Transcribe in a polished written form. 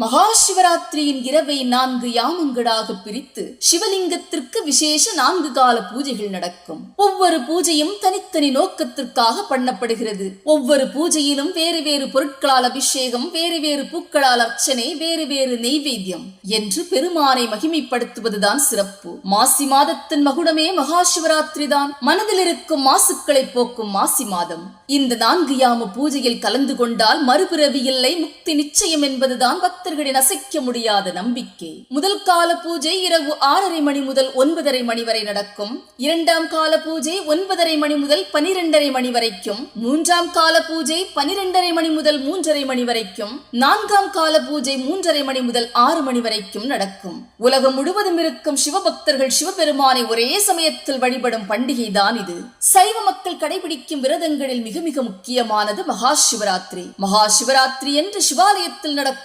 மகா சிவராத்திரியின் இரவை 4 யாமங்களாக பிரித்து சிவலிங்கத்திற்கு விசேஷ 4 கால பூஜைகள் நடக்கும். ஒவ்வொரு பூஜையும் தனித்தனி நோக்கத்திற்காக பண்ணப்படுகிறது. ஒவ்வொரு பூஜையிலும் வேறு வேறு பொருட்களால் அபிஷேகம், வேறு வேறு பூக்களால் அர்ச்சனை, வேறு வேறு நெய்வேத்தியம் என்று பெருமானை மகிமைப்படுத்துவதுதான் சிறப்பு. மாசி மாதத்தின் மகுடமே மகா சிவராத்திரி தான். மனதில் இருக்கும் மாசுக்களை போக்கும் மாசி மாதம். இந்த 4 யாம பூஜையில் கலந்து கொண்டால் மறுபிறவி இல்லை, முக்தி நிச்சயம் என்பதுதான் பக்தர்களின் அசைக்க முடியாத நம்பிக்கை. முதல் கால பூஜை இரவு 6:30 மணி முதல் 9:30 மணி வரை நடக்கும். 2ஆம் கால பூஜை 9:30 மணி முதல் 12:30 மணி வரைக்கும். 3ஆம் கால பூஜை 12:30 மணி முதல் 3:30 மணி வரைக்கும். 4ஆம் கால பூஜை 3:30 மணி முதல் 6 மணி வரைக்கும் நடக்கும். உலகம் முழுவதும் இருக்கும் சிவபக்தர்கள் சிவபெருமானை ஒரே சமயத்தில் வழிபடும் பண்டிகை தான் இது. சைவ மக்கள் கடைபிடிக்கும் விரதங்களில் மிக மிக முக்கியமானது மகா சிவராத்திரி. மகா சிவராத்திரி என்று சிவாலயத்தில் நடக்கும்